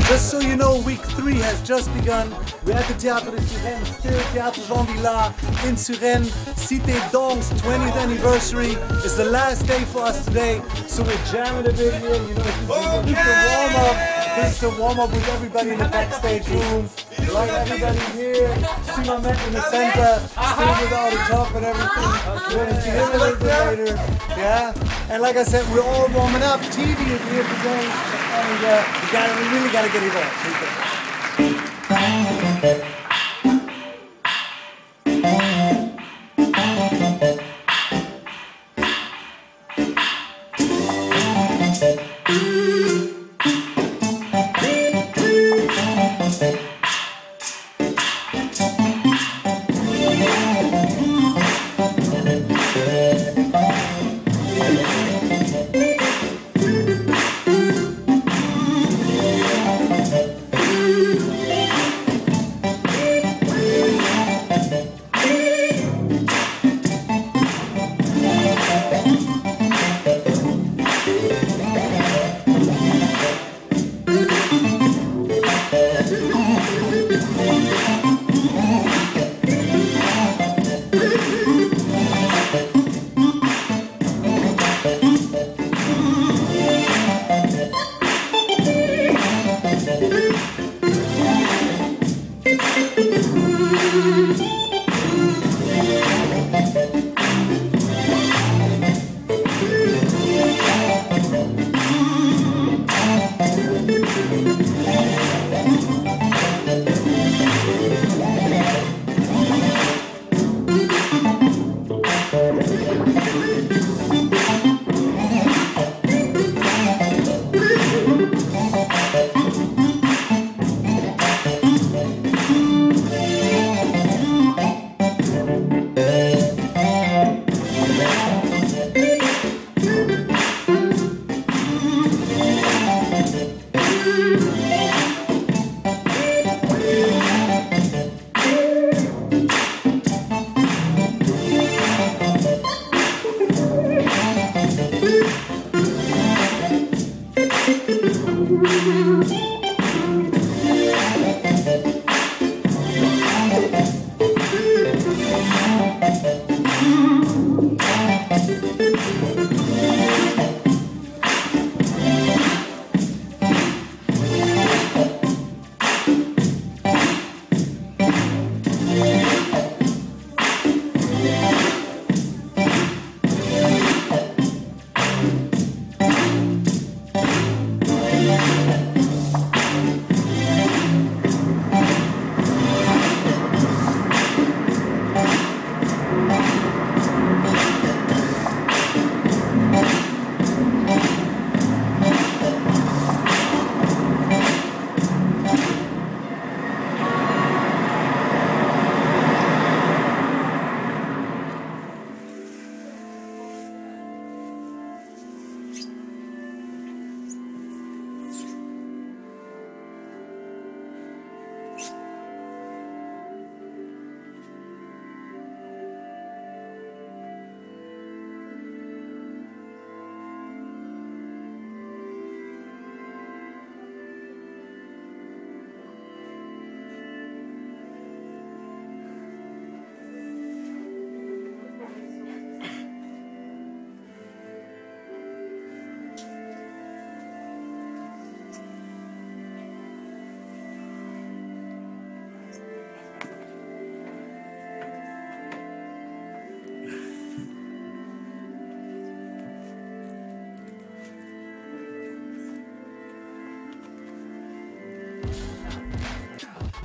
Just so you know, week 3 has just begun. We're at the Théâtre de Suresnes, still Théâtre Jean Vilar in Suresnes. Cité Danse 20th anniversary is the last day for us today. So we're jamming a bit here, you know, this is the warm-up. This is the warm-up with everybody in the backstage room. Like everybody here, see my man in the center, still without a top and everything. We're gonna see him a little bit later, yeah? And like I said, we're all warming up. TV is here today, and we really gotta get it on.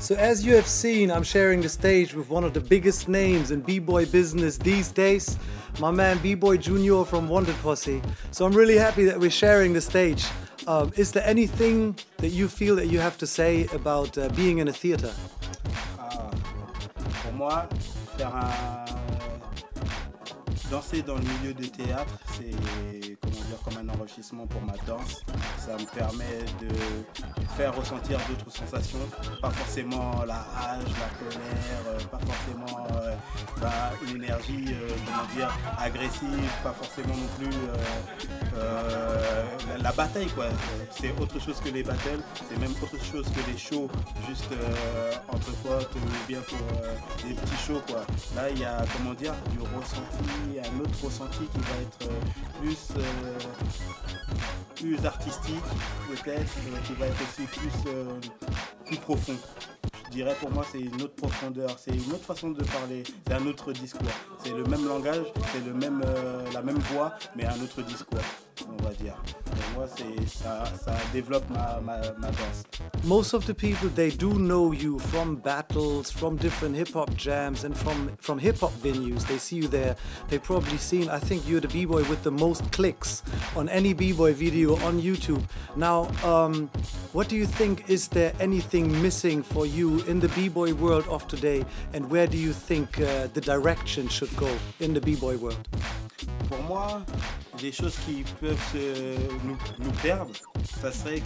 So as you have seen, I'm sharing the stage with one of the biggest names in b-boy business these days, my man B-Boy Junior from Wanted Posse. So I'm really happy that we're sharing the stage. Is there anything that you feel that you have to say about being in a theater? Pour moi, danser dans le milieu du théâtre, c'est comme un enrichissement pour ma danse. Ça me permet de faire ressentir d'autres sensations, pas forcément la rage, la colère, pas forcément une énergie comment dire, agressive, pas forcément non plus la bataille quoi. C'est autre chose que les battles, c'est même autre chose que les shows juste entre potes ou bien pour des petits shows quoi. Là il y a comment dire du ressenti, un autre ressenti qui va être plus artistique peut-être, qui va être aussi plus profond. Je dirais pour moi c'est une autre profondeur, c'est une autre façon de parler, c'est un autre discours. C'est le même langage, c'est la même voix, mais un autre discours, on va dire. Pour moi ça développe ma danse. Most of the people, they do know you from battles, from different hip-hop jams and from hip-hop venues. They see you there. They've probably seen, I think you're the b-boy with the most clicks on any b-boy video on YouTube. Now, what do you think, is there anything missing for you in the b-boy world of today, and where do you think the direction should go in the b-boy world? Pour moi, des choses qui peuvent nous perdre, ça serait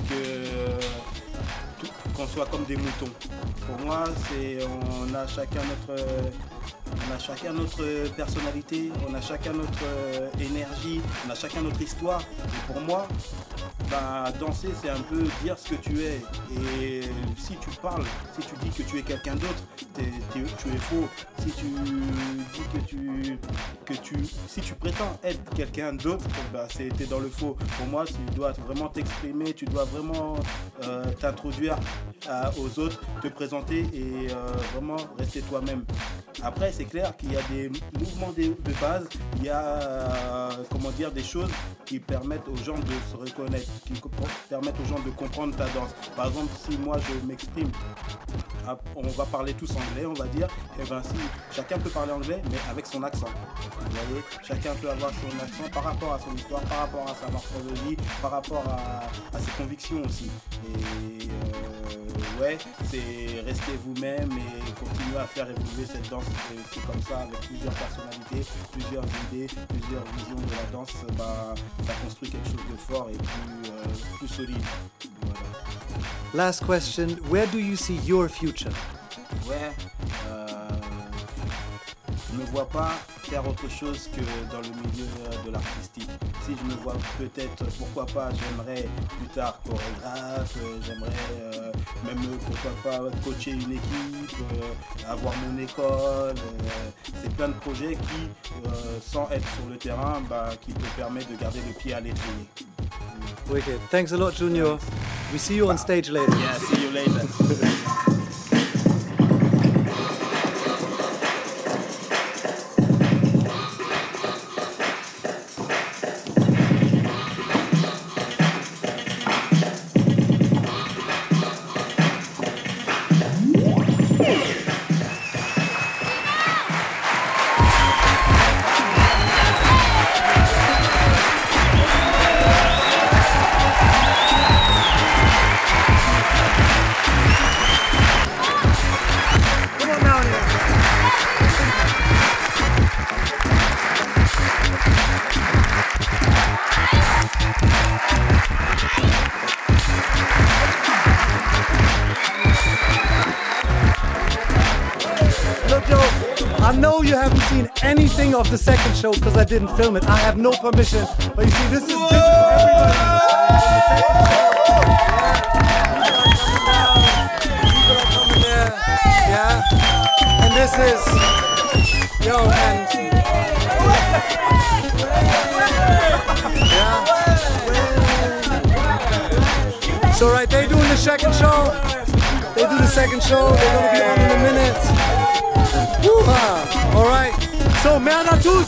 qu'on soit comme des moutons. Pour moi, on a chacun notre personnalité, on a chacun notre énergie, on a chacun notre histoire. Et pour moi, danser, c'est un peu dire ce que tu es. Et si tu parles, si tu dis que tu es quelqu'un d'autre, tu es faux. Si tu dis si tu prétends être quelqu'un d'autre, t'es dans le faux. Pour moi, tu dois vraiment t'exprimer, tu dois vraiment t'introduire aux autres, te présenter et vraiment rester toi-même. Après, c'est clair qu'il y a des mouvements de base, il y a comment dire, des choses qui permettent aux gens de se reconnaître, qui permettent aux gens de comprendre ta danse. Par exemple, si moi je m'exprime, on va parler tous anglais, on va dire, et si chacun peut parler anglais, mais avec son accent. Vous voyez, chacun peut avoir son accent par rapport à son histoire, par rapport à sa morphologie, par rapport à ses convictions aussi. Et ouais, c'est rester vous-même et continuer à faire évoluer cette danse. C'est comme ça, avec plusieurs personnalités, plusieurs idées, plusieurs visions de la danse, ça construit quelque chose de fort et plus solide. Voilà. Last question, where do you see your future? Ouais, je ne me vois pas faire autre chose que dans le milieu de l'artistique. Si je me vois peut-être, pourquoi pas, j'aimerais plus tard chorégraphe, j'aimerais même pourquoi pas coacher une équipe, avoir mon école. C'est plein de projets qui, sans être sur le terrain, qui te permettent de garder le pied à l'étrier. Wicked. Thanks a lot, Junior. We see you on stage later. Yeah, see you later. I know you haven't seen anything of the second show because I didn't film it. I have no permission. But you see, this is for everybody. People are coming there. Yeah. And this is, yeah. So right, they doing the second show. They do the second show. They're gonna be on in a minute. All right. So, merci à tous.